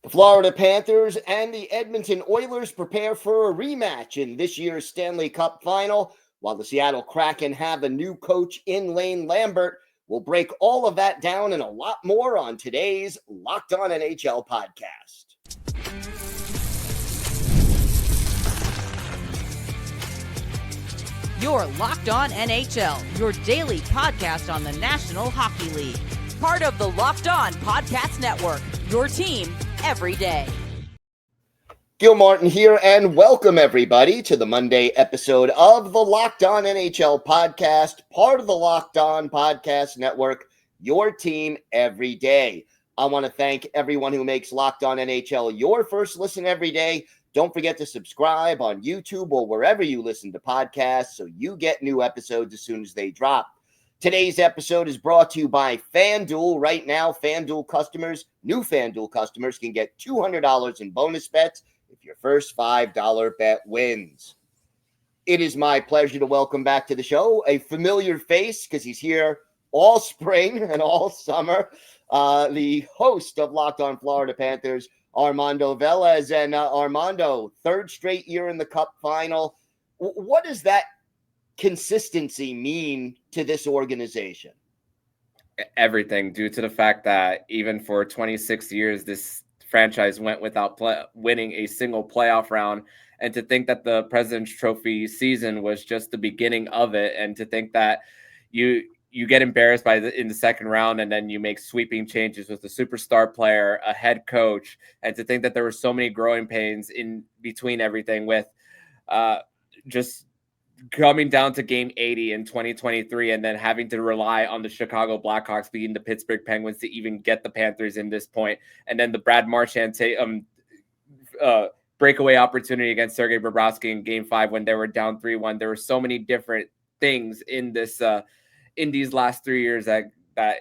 The Florida Panthers and the Edmonton Oilers prepare for a rematch in this year's Stanley Cup final, while the Seattle Kraken have a new coach in Lane Lambert. We'll break all of that down and a lot more on today's Locked On NHL podcast. You're Locked On NHL, your daily podcast on the National Hockey League. Part of the Locked On Podcast Network, your team every day. Gil Martin here, and welcome everybody to the Monday episode of the Locked On NHL podcast, part of the Locked On Podcast Network, your team every day. I want to thank everyone who makes Locked On NHL your first listen every day. Don't forget to subscribe on YouTube or wherever you listen to podcasts so you get new episodes as soon as they drop. Today's episode is brought to you by FanDuel. Right now, new FanDuel customers can get $200 in bonus bets if your first $5 bet wins. It is my pleasure to welcome back to the show a familiar face because he's here all spring and all summer, the host of Locked On Florida Panthers, Armando Velez. And Armando, third straight year in the Cup final. What does that consistency mean to this organization? Everything, due to the fact that even for 26 years, this franchise went without winning a single playoff round. And to think that the President's Trophy season was just the beginning of it, and to think that you get embarrassed in the second round, and then you make sweeping changes with a superstar player, a head coach, and to think that there were so many growing pains in between everything with just coming down to game 80 in 2023 and then having to rely on the Chicago Blackhawks beating the Pittsburgh Penguins to even get the Panthers in this point. And then the Brad Marchand breakaway opportunity against Sergei Bobrovsky in game 5 when they were down 3-1. There were so many different things in this in these last 3 years that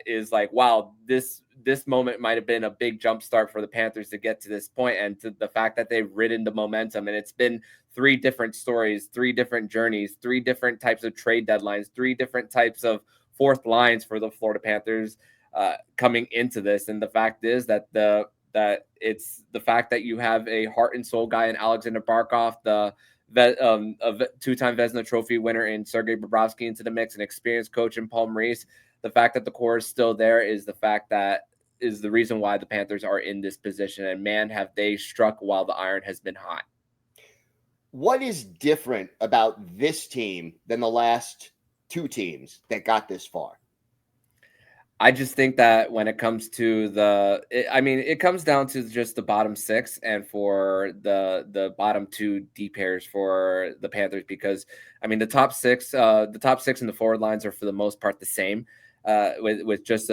is like, wow, this moment might have been a big jump start for the Panthers to get to this point, and to the fact that they've ridden the momentum. And it's been 3 different stories, 3 different journeys, 3 different types of trade deadlines, 3 different types of fourth lines for the Florida Panthers coming into this. And the fact is that it's the fact that you have a heart and soul guy in Alexander Barkov, a 2-time Vezina Trophy winner in Sergei Bobrovsky into the mix, an experienced coach in Paul Maurice. The fact that the core is still there is the reason why the Panthers are in this position. And man, have they struck while the iron has been hot. What is different about this team than the last 2 teams that got this far? I just think that when it comes to it comes down to just the bottom 6 and for the bottom 2 D pairs for the Panthers, because I mean the top 6 and the forward lines are for the most part the same, with just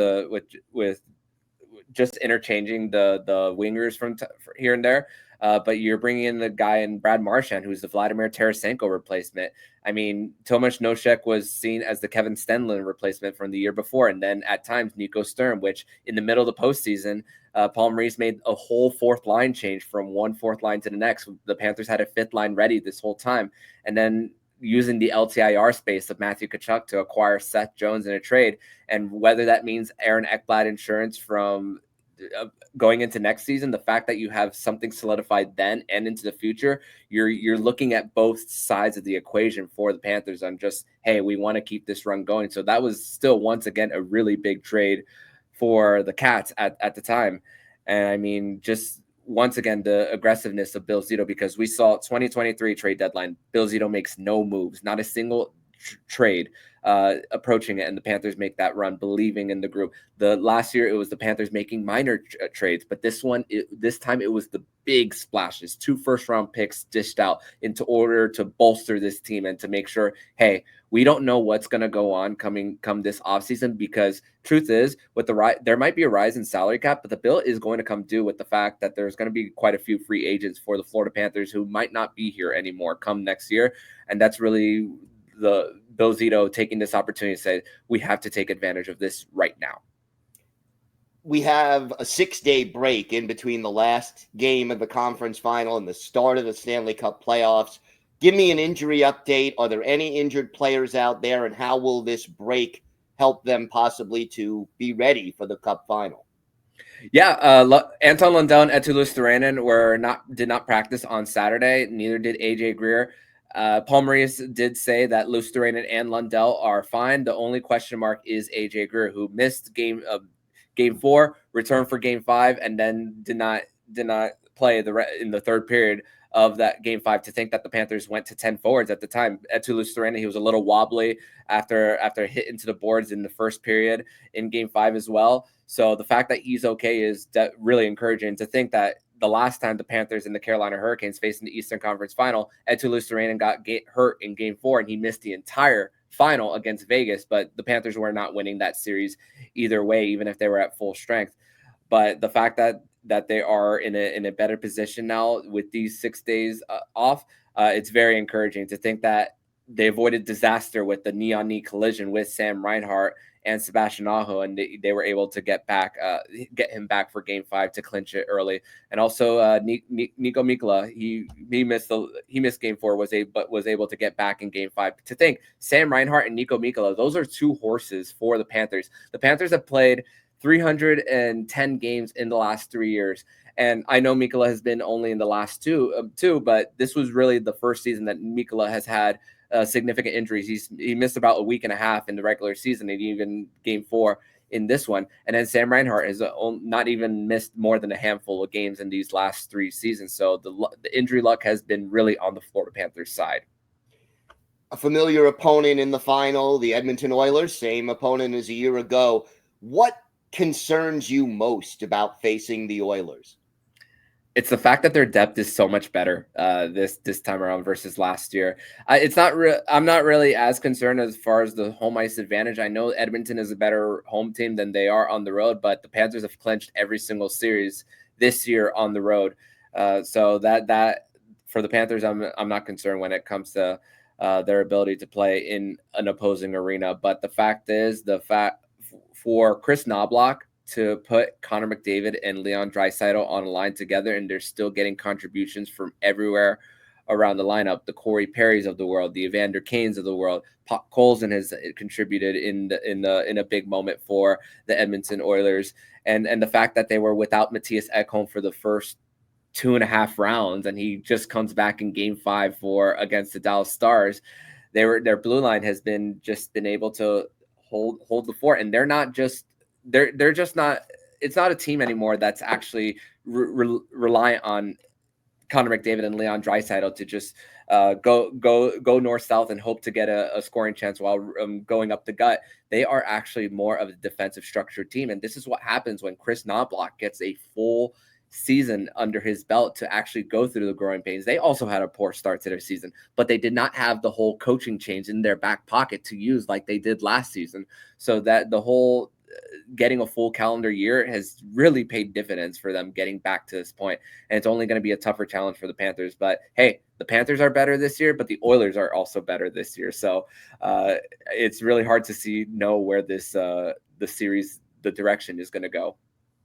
interchanging the wingers from here and there. But you're bringing in the guy in Brad Marchand, who's the Vladimir Tarasenko replacement. I mean, Tomas Nosek was seen as the Kevin Stenlund replacement from the year before. And then at times, Nico Sturm, which in the middle of the postseason, Paul Maurice made a whole fourth line change from one fourth line to the next. The Panthers had a fifth line ready this whole time. And then using the LTIR space of Matthew Tkachuk to acquire Seth Jones in a trade. And whether that means Aaron Ekblad insurance from going into next season, the fact that you have something solidified then and into the future, you're looking at both sides of the equation for the Panthers on just, hey, we want to keep this run going. So that was still once again a really big trade for the Cats at the time. And I mean, just once again, the aggressiveness of Bill Zito, because we saw 2023 trade deadline, Bill Zito makes no moves, not a single trade approaching it, and the Panthers make that run believing in the group. The last year it was the Panthers making minor trades, but this time it was the big splashes, 2 first-round picks dished out into order to bolster this team and to make sure, hey, we don't know what's going to go on come this offseason, because truth is, with there might be a rise in salary cap, but the bill is going to come due with the fact that there's going to be quite a few free agents for the Florida Panthers who might not be here anymore come next year. And that's really the Bill Zito taking this opportunity to say, we have to take advantage of this right now. We have a 6-day break in between the last game of the conference final and the start of the Stanley Cup playoffs. Give me an injury update. Are there any injured players out there, and how will this break help them possibly to be ready for the Cup final? Yeah, Anton Lundell and Eetu Luostarinen did not practice on Saturday. Neither did AJ Greer. Paul Maurice did say that Luostarinen and Lundell are fine. The only question mark is AJ Greer, who missed game 4, returned for game 5, and then did not play in the third period of that game 5. To think that the Panthers went to 10 forwards at the time. Eetu Luostarinen, he was a little wobbly after a hit into the boards in the first period in game 5 as well. So the fact that he's okay is really encouraging. To think that the last time the Panthers and the Carolina Hurricanes faced in the Eastern Conference Final, Eetu Luostarinen got hurt in game 4, and he missed the entire final against Vegas, but the Panthers were not winning that series either way, even if they were at full strength. But the fact that they are in a better position now with these 6 days off, it's very encouraging to think that they avoided disaster with the knee-on-knee collision with Sam Reinhart and Sebastian Aho, and they were able to get him back for game 5 to clinch it early. And also Nico Mikkola, he missed game 4, but was able to get back in game 5. To think Sam Reinhart and Nico Mikkola, those are 2 horses for the Panthers. The Panthers have played 310 games in the last 3 years. And I know Mikkola has been only in the last two, but this was really the first season that Mikkola has had significant injuries. He missed about a week and a half in the regular season, and even game 4 in this one. And then Sam Reinhart has not even missed more than a handful of games in these last 3 seasons. So the injury luck has been really on the Florida Panthers side. A familiar opponent in the final, the Edmonton Oilers, same opponent as a year ago. What concerns you most about facing the Oilers? It's the fact that their depth is so much better this time around versus last year. I'm not really as concerned as far as the home ice advantage. I know Edmonton is a better home team than they are on the road, but the Panthers have clinched every single series this year on the road. So that for the Panthers, I'm not concerned when it comes to their ability to play in an opposing arena. But the fact is, for Chris Knoblauch to put Connor McDavid and Leon Draisaitl on a line together, and they're still getting contributions from everywhere around the lineup. The Corey Perrys of the world, the Evander Kanes of the world. Pop Colson has contributed in a big moment for the Edmonton Oilers, and the fact that they were without Matthias Ekholm for the first 2.5 rounds, and he just comes back in game 5 against the Dallas Stars. Their blue line has been able to hold the fort, and they're just not. It's not a team anymore that's actually reliant on Connor McDavid and Leon Draisaitl to just go north-south and hope to get a scoring chance while going up the gut. They are actually more of a defensive structured team, and this is what happens when Chris Knoblauch gets a full season under his belt to actually go through the growing pains. They also had a poor start to their season, but they did not have the whole coaching change in their back pocket to use like they did last season. So that the whole getting a full calendar year has really paid dividends for them getting back to this point. And it's only going to be a tougher challenge for the Panthers. But hey, the Panthers are better this year, but the Oilers are also better this year. So it's really hard to know where this the series, the direction is going to go.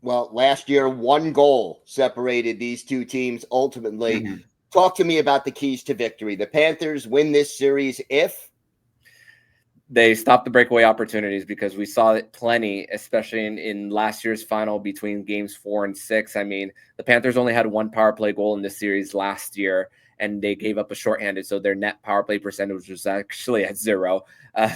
Well, last year, 1 goal separated these 2 teams ultimately. Mm-hmm. Talk to me about the keys to victory. The Panthers win this series if they stop the breakaway opportunities, because we saw it plenty, especially in last year's final between games 4 and 6. I mean, the Panthers only had 1 power play goal in this series last year, and they gave up a shorthanded. So their net power play percentage was actually at 0.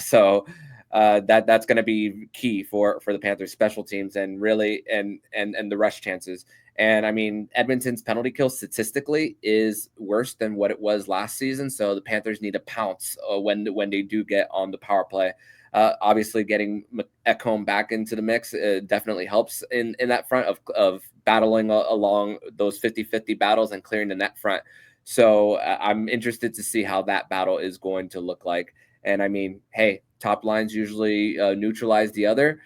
So that's going to be key for the Panthers special teams and really and the rush chances. And I mean, Edmonton's penalty kill statistically is worse than what it was last season. So the Panthers need to pounce when they do get on the power play. Obviously, getting Ekholm back into the mix definitely helps in that front of battling along those 50-50 battles and clearing the net front. So I'm interested to see how that battle is going to look like. And I mean, hey, top lines usually neutralize the other.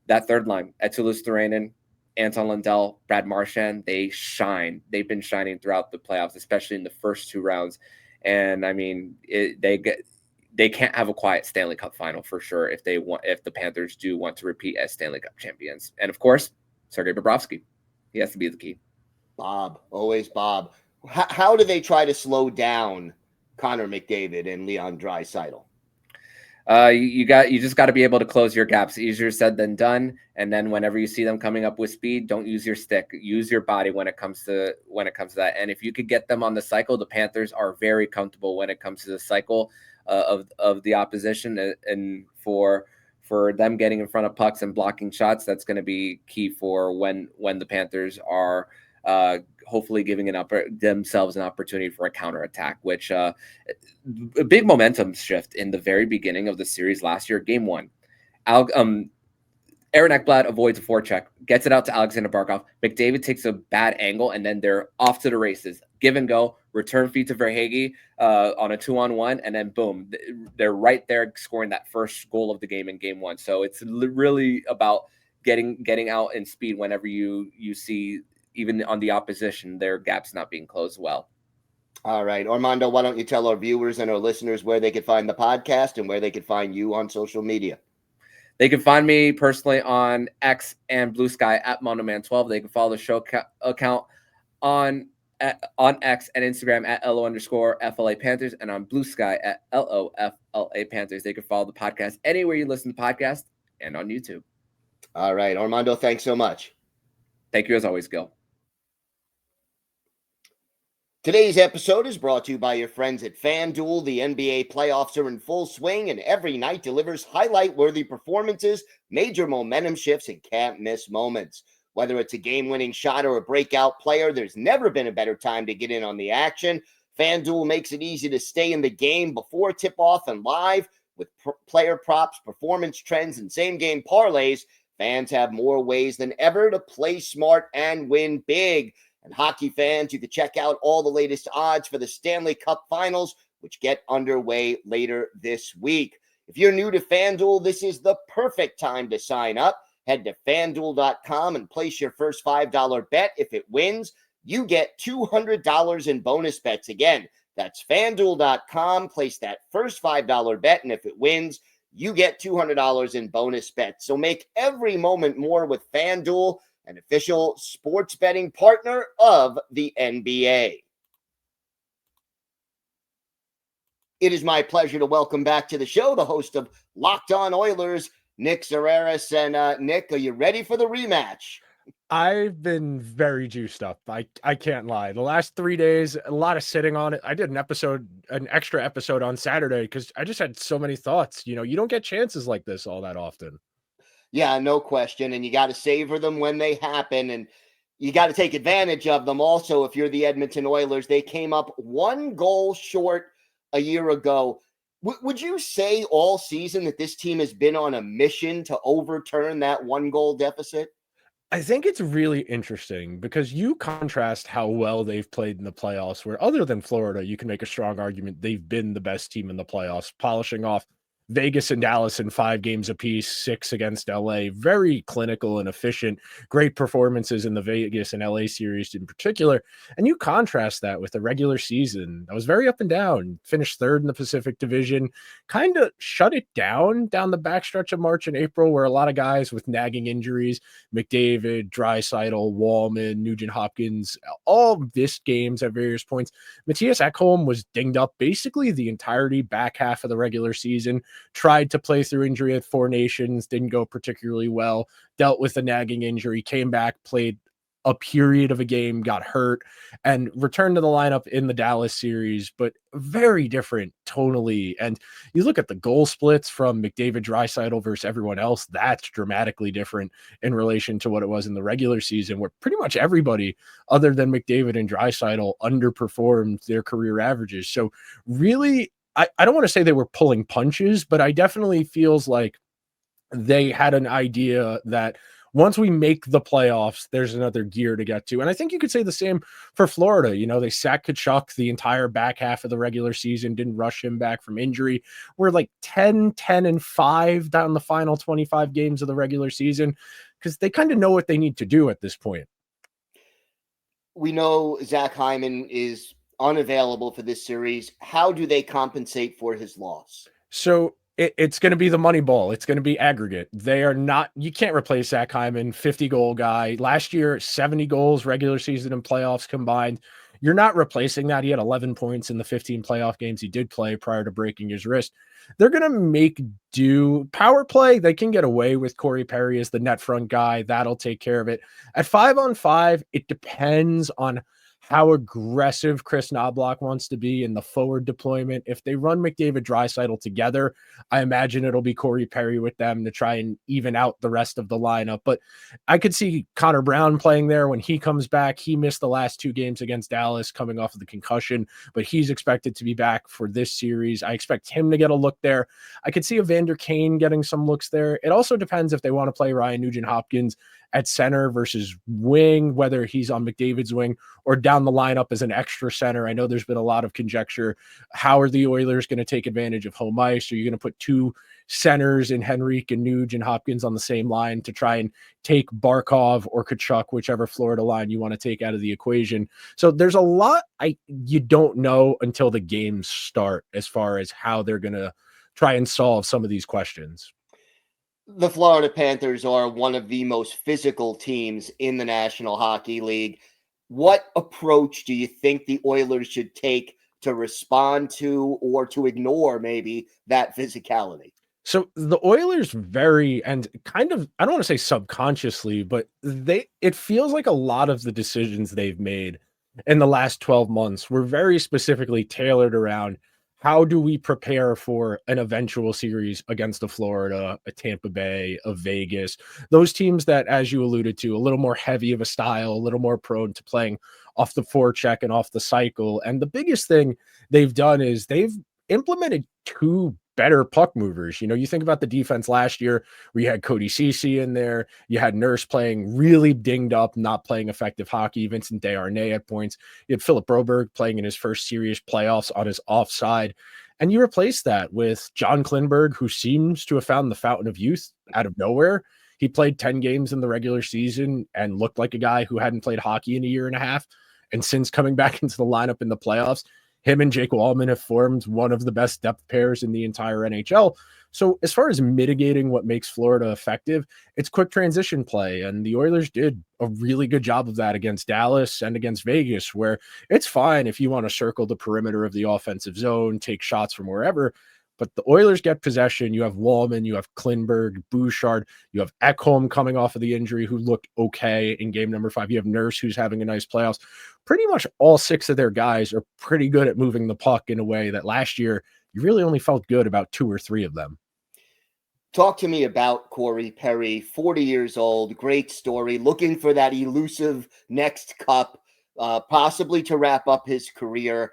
That third line, Eetu Luostarinen, Anton Lundell, Brad Marchand, they shine. They've been shining throughout the playoffs, especially in the first 2 rounds. And I mean, they can't have a quiet Stanley Cup final for sure if the Panthers do want to repeat as Stanley Cup champions. And of course, Sergei Bobrovsky, he has to be the key. Bob, always Bob. How do they try to slow down Connor McDavid and Leon Draisaitl? You just got to be able to close your gaps. Easier said than done. And then whenever you see them coming up with speed, don't use your stick. Use your body when it comes to that. And if you could get them on the cycle, the Panthers are very comfortable when it comes to the cycle of the opposition. And for them getting in front of pucks and blocking shots, that's going to be key for when the Panthers are hopefully giving themselves an opportunity for a counterattack, which a big momentum shift in the very beginning of the series last year, game one. Aaron Ekblad avoids a forecheck, gets it out to Alexander Barkov. McDavid takes a bad angle, and then they're off to the races. Give and go, return feed to Verhaeghe on a 2-on-1, and then boom, they're right there scoring that first goal of the game in game one. So it's really about getting out in speed whenever you see, even on the opposition, their gaps not being closed well. All right, Armando, why don't you tell our viewers and our listeners where they could find the podcast and where they could find you on social media? They can find me personally on X and Blue Sky at MondoMan12. They can follow the show account on X and Instagram at LO_FLA Panthers, and on Blue Sky at LOFLA Panthers. They can follow the podcast anywhere you listen to podcasts and on YouTube. All right, Armando, thanks so much. Thank you as always, Gil. Today's episode is brought to you by your friends at FanDuel. The NBA playoffs are in full swing, and every night delivers highlight-worthy performances, major momentum shifts, and can't-miss moments. Whether it's a game-winning shot or a breakout player, there's never been a better time to get in on the action. FanDuel makes it easy to stay in the game before tip-off and live. With player props, performance trends, and same-game parlays, fans have more ways than ever to play smart and win big. And hockey fans, you can check out all the latest odds for the Stanley Cup finals, which get underway later this week. If you're new to FanDuel, this is the perfect time to sign up. Head to FanDuel.com and place your first $5 bet. If it wins, you get $200 in bonus bets. Again, that's FanDuel.com. Place that first $5 bet, and if it wins, you get $200 in bonus bets. So make every moment more with FanDuel, an official sports betting partner of the NBA. It is my pleasure to welcome back to the show the host of Locked On Oilers, Nick Zararis. And Nick, are you ready for the rematch? I've been very juiced up. I can't lie. The last 3 days, a lot of sitting on it. I did an extra episode on Saturday because I just had so many thoughts. You don't get chances like this all that often. Yeah, no question. And you got to savor them when they happen. And you got to take advantage of them. Also, if you're the Edmonton Oilers, they came up 1 goal short a year ago. Would you say all season that this team has been on a mission to overturn that 1 goal deficit? I think it's really interesting because you contrast how well they've played in the playoffs, where other than Florida, you can make a strong argument they've been the best team in the playoffs, polishing off Vegas and Dallas in 5 games apiece, 6 against LA. Very clinical and efficient. Great performances in the Vegas and LA series in particular. And you contrast that with the regular season. That was very up and down. Finished 3rd in the Pacific Division. Kind of shut it down the backstretch of March and April, where a lot of guys with nagging injuries, McDavid, Draisaitl, Wallman, Nugent-Hopkins, all missed games at various points. Matthias Ekholm was dinged up basically the entirety back half of the regular season. Tried to play through injury at 4 Nations, didn't go particularly well, dealt with a nagging injury, came back, played a period of a game, got hurt, and returned to the lineup in the Dallas series, but very different tonally. And you look at the goal splits from McDavid, Draisaitl versus everyone else, that's dramatically different in relation to what it was in the regular season, where pretty much everybody other than McDavid and Draisaitl underperformed their career averages. So really, I don't want to say they were pulling punches, but I definitely feels like they had an idea that once we make the playoffs, there's another gear to get to. And I think you could say the same for Florida. They sat Tkachuk the entire back half of the regular season, didn't rush him back from injury. We're like 10-5 down the final 25 games of the regular season because they kind of know what they need to do at this point. We know Zack Heyman is unavailable for this series. How do they compensate for his loss? So it's going to be the money ball. It's going to be aggregate. You can't replace Zack Heyman, 50-goal guy. Last year, 70 goals, regular season and playoffs combined. You're not replacing that. He had 11 points in the 15 playoff games he did play prior to breaking his wrist. They're going to make do. Power play, they can get away with Corey Perry as the net front guy. That'll take care of it. At 5-on-5, it depends on how aggressive Chris Knobloch wants to be in the forward deployment. If they run McDavid Draisaitl together, I imagine it'll be Corey Perry with them to try and even out the rest of the lineup. But I could see Connor Brown playing there when he comes back. He missed the last 2 games against Dallas coming off of the concussion, but he's expected to be back for this series. I expect him to get a look there. I could see Evander Kane getting some looks there. It also depends if they want to play Ryan Nugent-Hopkins at center versus wing, whether he's on McDavid's wing or down the lineup as an extra center. I know there's been a lot of conjecture. How are the Oilers going to take advantage of home ice? Are you going to put 2 centers in Henrique and Nuge and Hopkins on the same line to try and take Barkov or Tkachuk, whichever Florida line you want to take out of the equation? So there's a lot you don't know until the games start as far as how they're going to try and solve some of these questions. The Florida Panthers are one of the most physical teams in the National Hockey League. What approach do you think the Oilers should take to respond to or to ignore maybe that physicality? So the Oilers and kind of, I don't want to say subconsciously, but it feels like a lot of the decisions they've made in the last 12 months were very specifically tailored around how do we prepare for an eventual series against a Florida, a Tampa Bay, a Vegas, those teams that, as you alluded to, a little more heavy of a style, a little more prone to playing off the forecheck and off the cycle. And the biggest thing they've done is they've implemented 2 better puck movers. You know, you think about the defense last year where you had Cody Ceci in there, you had Nurse playing really dinged up, not playing effective hockey, Vincent Desharnais at points, you had Philip Broberg playing in his first serious playoffs on his offside, and you replace that with John Klingberg, who seems to have found the fountain of youth out of nowhere. He played 10 games in the regular season and looked like a guy who hadn't played hockey in a year and a half, and since coming back into the lineup in the playoffs, him and Jake Wallman have formed one of the best depth pairs in the entire NHL. So as far as mitigating what makes Florida effective, it's quick transition play. And the Oilers did a really good job of that against Dallas and against Vegas, where it's fine if you want to circle the perimeter of the offensive zone, take shots from wherever. But the Oilers get possession. You have Wallman, you have Klingberg, Bouchard, you have Ekholm coming off of the injury who looked okay in game number 5. You have Nurse who's having a nice playoffs. Pretty much all 6 of their guys are pretty good at moving the puck in a way that last year you really only felt good about 2 or 3 of them. Talk to me about Corey Perry, 40 years old, great story, looking for that elusive next cup, possibly to wrap up his career.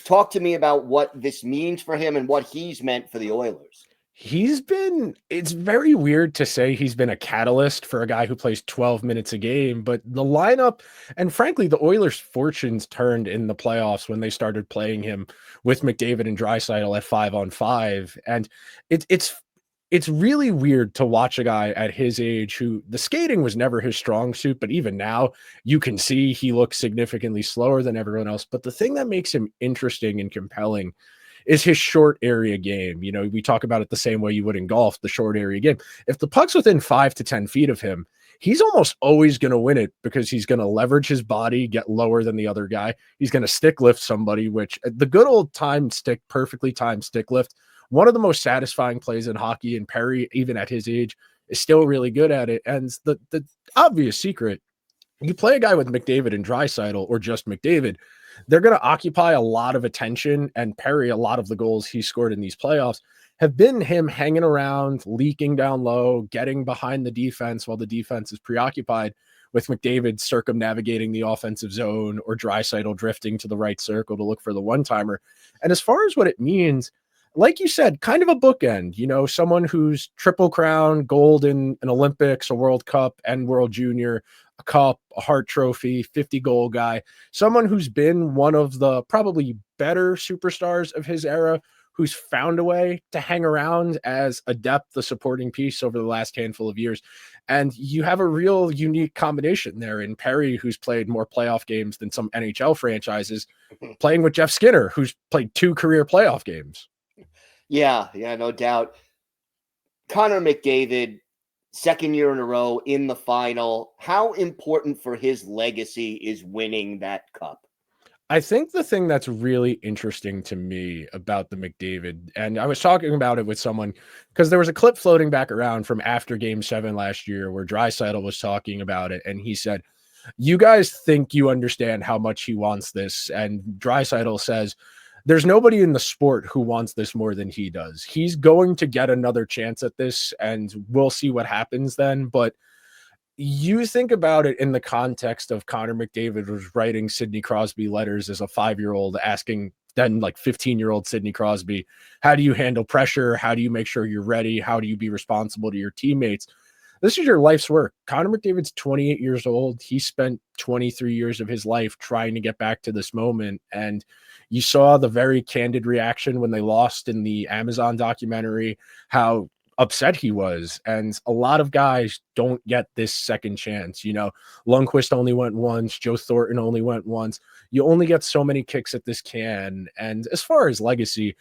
Talk to me about what this means for him and what he's meant for the Oilers. It's very weird to say he's been a catalyst for a guy who plays 12 minutes a game, but the lineup and frankly, the Oilers' fortunes turned in the playoffs when they started playing him with McDavid and Draisaitl at 5-on-5. And it's really weird to watch a guy at his age who the skating was never his strong suit, but even now you can see he looks significantly slower than everyone else. But the thing that makes him interesting and compelling is his short area game. You know, we talk about it the same way you would in golf, the short area game. If the puck's within 5 to 10 feet of him, he's almost always going to win it because he's going to leverage his body, get lower than the other guy. He's going to stick lift somebody, which the good old perfectly timed stick lift, one of the most satisfying plays in hockey, and Perry, even at his age, is still really good at it. And the obvious secret, you play a guy with McDavid and Draisaitl or just McDavid, they're going to occupy a lot of attention. And Perry, a lot of the goals he scored in these playoffs have been him hanging around, leaking down low, getting behind the defense while the defense is preoccupied with McDavid circumnavigating the offensive zone or Draisaitl drifting to the right circle to look for the one-timer. And as far as what it means, like you said, kind of a bookend, you know, someone who's triple crown, gold in an Olympics, a World Cup and World Junior, a cup, a Hart Trophy, 50-goal guy, someone who's been one of the probably better superstars of his era, who's found a way to hang around as a depth, a supporting piece over the last handful of years. And you have a real unique combination there in Perry, who's played more playoff games than some NHL franchises, playing with Jeff Skinner, who's played 2 career playoff games. Yeah, no doubt. Connor McDavid, second year in a row in the final. How important for his legacy is winning that cup? I think the thing that's really interesting to me about the McDavid, and I was talking about it with someone because there was a clip floating back around from after Game 7 last year where Draisaitl was talking about it, and he said, "You guys think you understand how much he wants this," and Draisaitl says, "There's nobody in the sport who wants this more than he does. He's going to get another chance at this, and we'll see what happens then." But you think about it in the context of Connor McDavid was writing Sidney Crosby letters as a 5-year-old, asking then like 15-year-old Sidney Crosby, how do you handle pressure? How do you make sure you're ready? How do you be responsible to your teammates? This is your life's work. Connor McDavid's 28 years old. He spent 23 years of his life trying to get back to this moment. And you saw the very candid reaction when they lost in the Amazon documentary, how upset he was. And a lot of guys don't get this second chance. You know, Lundqvist only went once, Joe Thornton only went once. You only get so many kicks at this can. And as far as legacy,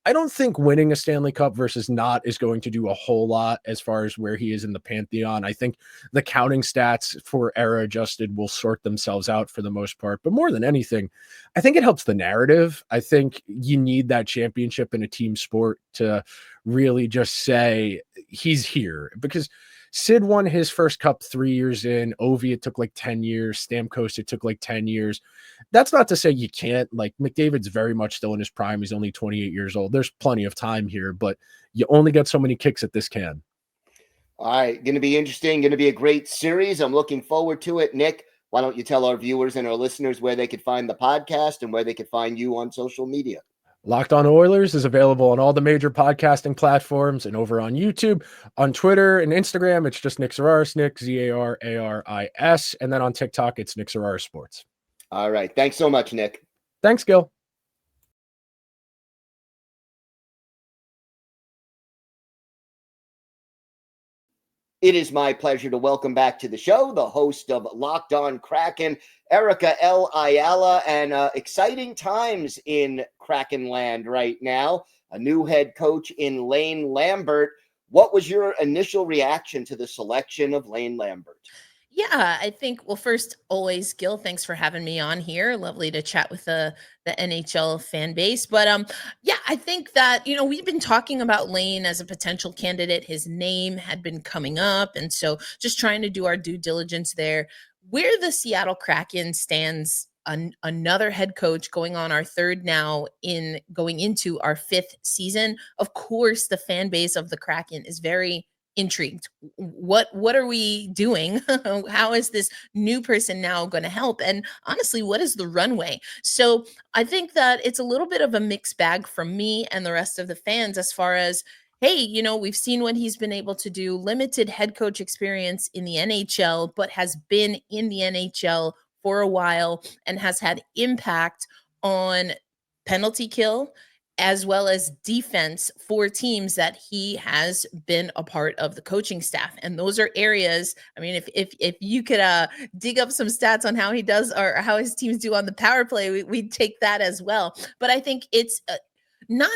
I don't think winning a Stanley Cup versus not is going to do a whole lot as far as where he is in the pantheon. I think the counting stats for era adjusted will sort themselves out for the most part. But more than anything, I think it helps the narrative. I think you need that championship in a team sport to really just say he's here, because Sid won his first cup 3 years in. Ovi, it took like 10 years. Stamkos, it took like 10 years. That's not to say you can't. Like, McDavid's very much still in his prime. He's only 28 years old. There's plenty of time here, but you only get so many kicks at this can. All right. Going to be interesting. Going to be a great series. I'm looking forward to it. Nick, why don't you tell our viewers and our listeners where they could find the podcast and where they could find you on social media? Locked On Oilers is available on all the major podcasting platforms and over on YouTube, on Twitter and Instagram. It's just Nick Zararis, Nick, Zararis. And then on TikTok, it's Nick Zararis Sports. All right. Thanks so much, Nick. Thanks, Gil. It is my pleasure to welcome back to the show the host of Locked On Kraken, Erica L. Ayala, and exciting times in Kraken land right now. A new head coach in Lane Lambert. What was your initial reaction to the selection of Lane Lambert? Yeah, I think, well, first, always, Gil, thanks for having me on here. Lovely to chat with the NHL fan base. But yeah, I think that, we've been talking about Lane as a potential candidate. His name had been coming up. And so just trying to do our due diligence there. Where the Seattle Kraken stands, another head coach going on our third now, in going into our fifth season. Of course, the fan base of the Kraken is very intrigued. What are we doing? How is this new person now going to help? And honestly, what is the runway? So I think that it's a little bit of a mixed bag from me and the rest of the fans as far as, hey, we've seen what he's been able to do, limited head coach experience in the NHL, but has been in the NHL for a while and has had impact on penalty kill as well as defense for teams that he has been a part of the coaching staff. And those are areas, I mean, if you could dig up some stats on how he does or how his teams do on the power play, we'd take that as well. But I think it's not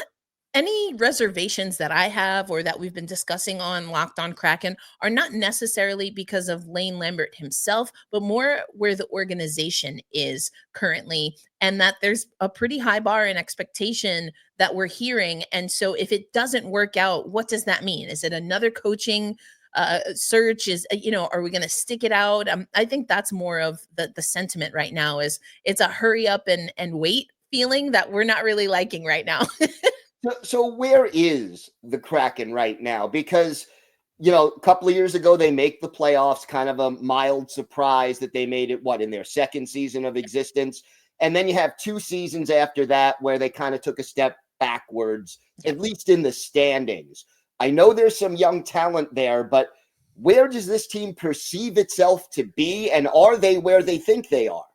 any reservations that I have or that we've been discussing on Locked On Kraken are not necessarily because of Lane Lambert himself, but more where the organization is currently, and that there's a pretty high bar and expectation that we're hearing. And so if it doesn't work out, what does that mean? Is it another coaching search? Is, are we going to stick it out? I think that's more of the sentiment right now. Is it's a hurry up and wait feeling that we're not really liking right now. So where is the Kraken right now? Because, a couple of years ago, they make the playoffs, kind of a mild surprise that they made it, in their second season of existence. And then you have 2 seasons after that where they kind of took a step backwards, at least in the standings. I know there's some young talent there, but where does this team perceive itself to be? And are they where they think they are?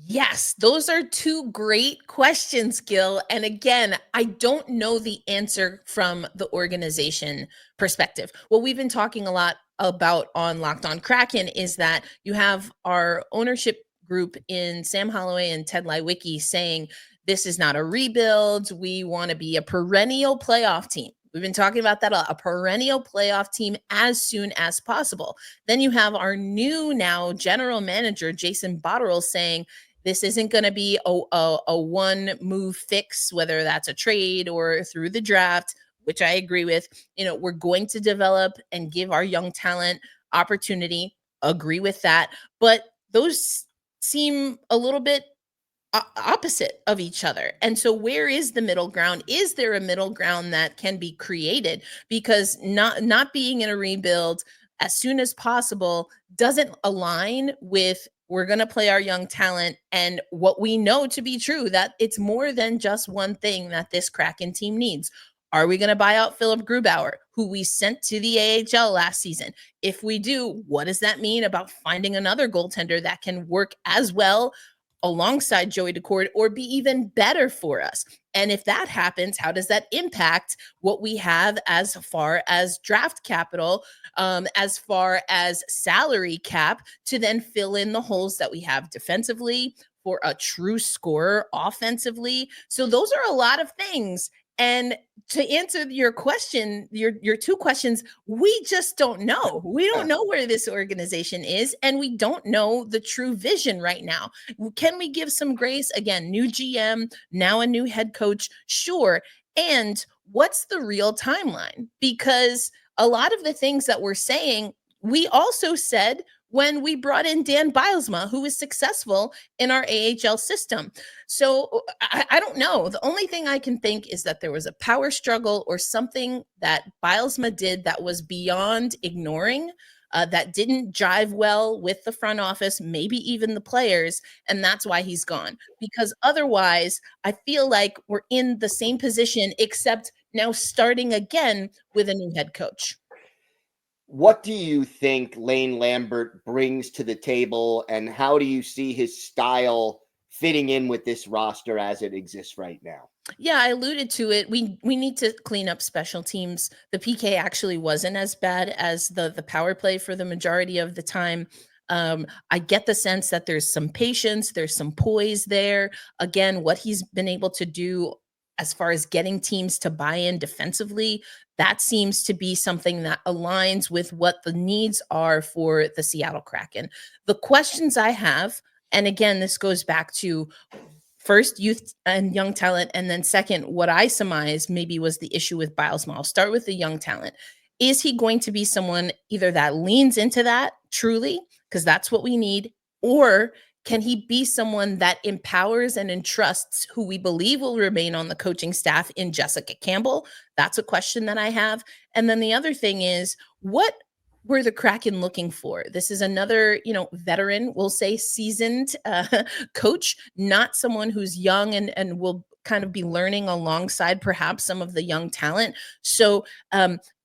Yes, those are 2 great questions, Gil. And again, I don't know the answer from the organization perspective. What we've been talking a lot about on Locked On Kraken is that you have our ownership group in Sam Holloway and Ted Lywicki saying, this is not a rebuild. We want to be a perennial playoff team. We've been talking about that a perennial playoff team as soon as possible. Then you have our new now general manager, Jason Botterill, saying, This isn't going to be a one move fix, whether that's a trade or through the draft, which I agree with. We're going to develop and give our young talent opportunity. Agree with that. But those seem a little bit opposite of each other. And so where is the middle ground? Is there a middle ground that can be created? Because not being in a rebuild as soon as possible doesn't align with we're going to play our young talent and what we know to be true, that it's more than just one thing that this Kraken team needs. Are we going to buy out Philip Grubauer, who we sent to the AHL last season? If we do, what does that mean about finding another goaltender that can work as well alongside Joey Daccord or be even better for us? And if that happens, how does that impact what we have as far as draft capital, as far as salary cap, to then fill in the holes that we have defensively for a true scorer offensively? So those are a lot of things. And to answer your question, your two questions, we just don't know. We don't know where this organization is, and we don't know the true vision right now. Can we give some grace? Again, new GM, now a new head coach, sure. And what's the real timeline? Because a lot of the things that we're saying, we also said when we brought in Dan Bylsma, who was successful in our AHL system. So I don't know. The only thing I can think is that there was a power struggle or something that Bylsma did that was beyond ignoring, that didn't jive well with the front office, maybe even the players, and that's why he's gone. Because otherwise, I feel like we're in the same position, except now starting again with a new head coach. What do you think Lane Lambert brings to the table, and how do you see his style fitting in with this roster as it exists right now? Yeah, I alluded to it. We need to clean up special teams. The PK actually wasn't as bad as the power play for the majority of the time. I get the sense that there's some patience, there's some poise there. Again, what he's been able to do as far as getting teams to buy in defensively, that seems to be something that aligns with what the needs are for the Seattle Kraken. The questions I have, and again, this goes back to first youth and young talent, and then second, what I surmise maybe was the issue with Bylsma. I'll start with the young talent. Is he going to be someone either that leans into that truly, because that's what we need, or can he be someone that empowers and entrusts who we believe will remain on the coaching staff in Jessica Campbell? That's a question that I have. And then the other thing is, what were the Kraken looking for? This is another, veteran, we'll say seasoned coach, not someone who's young and will kind of be learning alongside perhaps some of the young talent. So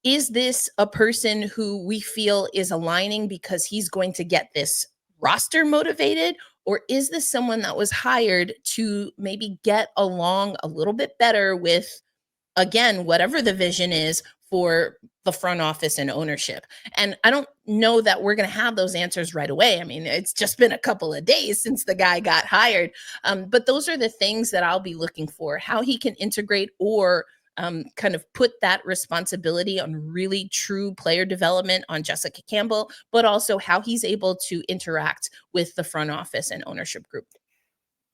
is this a person who we feel is aligning because he's going to get this roster motivated? Or is this someone that was hired to maybe get along a little bit better with, again, whatever the vision is for the front office and ownership? And I don't know that we're going to have those answers right away. I mean, it's just been a couple of days since the guy got hired. But those are the things that I'll be looking for, how he can integrate or kind of put that responsibility on really true player development on Jessica Campbell, but also how he's able to interact with the front office and ownership group.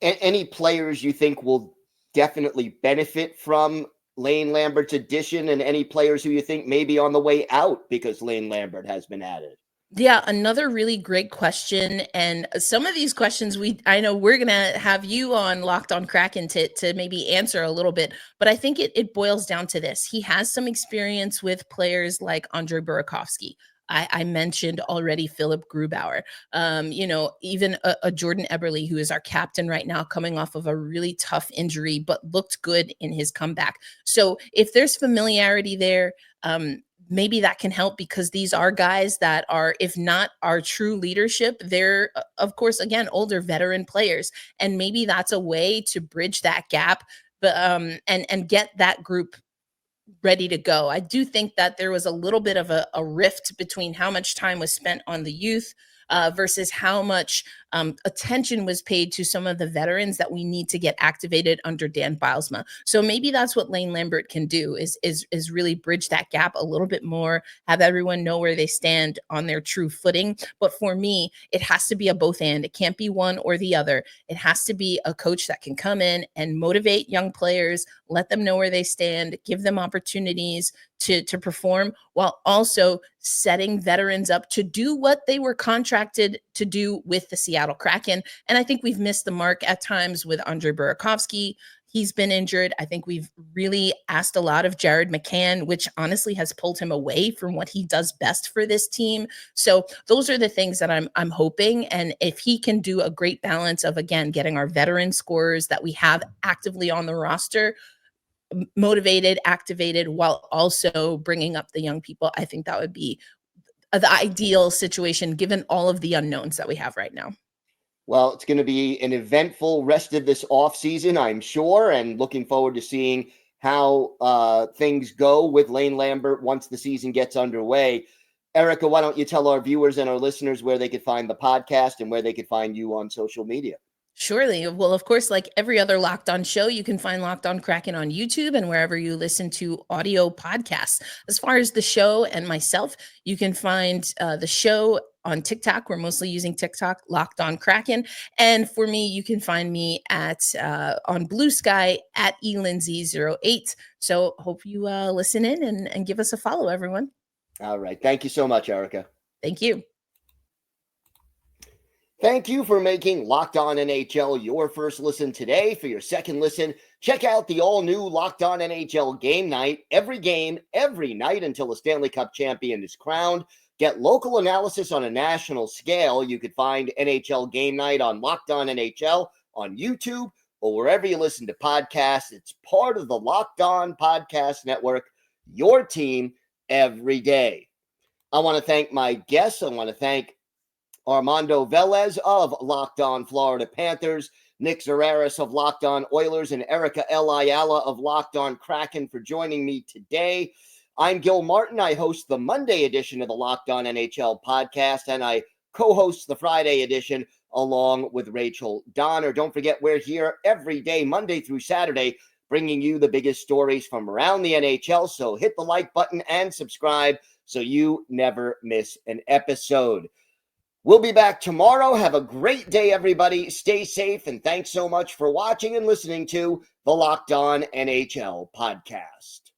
Any players you think will definitely benefit from Lane Lambert's addition, and any players who you think may be on the way out because Lane Lambert has been added? Yeah, another really great question. And some of these questions I know we're going to have you on Locked on Kraken to maybe answer a little bit, but I think it boils down to this. He has some experience with players like Andre Burakovsky. I mentioned already Philip Grubauer, even a Jordan Eberle, who is our captain right now, coming off of a really tough injury, but looked good in his comeback. So if there's familiarity there, maybe that can help, because these are guys that are, if not our true leadership, they're, of course, again, older veteran players. And maybe that's a way to bridge that gap, but and get that group ready to go. I do think that there was a little bit of a rift between how much time was spent on the youth versus how much attention was paid to some of the veterans that we need to get activated under Dan Bylsma. So maybe that's what Lane Lambert can do is really bridge that gap a little bit more, have everyone know where they stand on their true footing. But for me, it has to be a both and. It can't be one or the other. It has to be a coach that can come in and motivate young players, let them know where they stand, give them opportunities to perform, while also setting veterans up to do what they were contracted to do with the Seattle Kraken. And I think we've missed the mark at times with Andre Burakovsky. He's been injured. I think we've really asked a lot of Jared McCann, which honestly has pulled him away from what he does best for this team. So those are the things that I'm hoping. And if he can do a great balance of, again, getting our veteran scorers that we have actively on the roster motivated, activated, while also bringing up the young people, I think that would be the ideal situation given all of the unknowns that we have right now. Well, it's going to be an eventful rest of this offseason, I'm sure, and looking forward to seeing how things go with Lane Lambert once the season gets underway. Erica, why don't you tell our viewers and our listeners where they could find the podcast and where they could find you on social media? Surely. Well, of course, like every other Locked On show, you can find Locked On Kraken on YouTube and wherever you listen to audio podcasts. As far as the show and myself, you can find the show on TikTok. We're mostly using TikTok, Locked On Kraken. And for me, you can find me at on Blue Sky at elindsay08. So hope you listen in and give us a follow, everyone. All right. Thank you so much, Erica. Thank you. Thank you for making Locked On NHL your first listen today. For your second listen, check out the all-new Locked On NHL Game Night. Every game, every night until a Stanley Cup champion is crowned. Get local analysis on a national scale. You could find NHL Game Night on Locked On NHL on YouTube or wherever you listen to podcasts. It's part of the Locked On Podcast Network, your team every day. I want to thank my guests. I want to thank Armando Velez of Locked On Florida Panthers, Nick Zararis of Locked On Oilers, and Erica L. Ayala of Locked On Kraken for joining me today. I'm Gil Martin. I host the Monday edition of the Locked On NHL podcast, and I co-host the Friday edition along with Rachel Donner. Don't forget, we're here every day, Monday through Saturday, bringing you the biggest stories from around the NHL. So hit the like button and subscribe so you never miss an episode. We'll be back tomorrow. Have a great day, everybody. Stay safe, and thanks so much for watching and listening to the Locked On NHL podcast.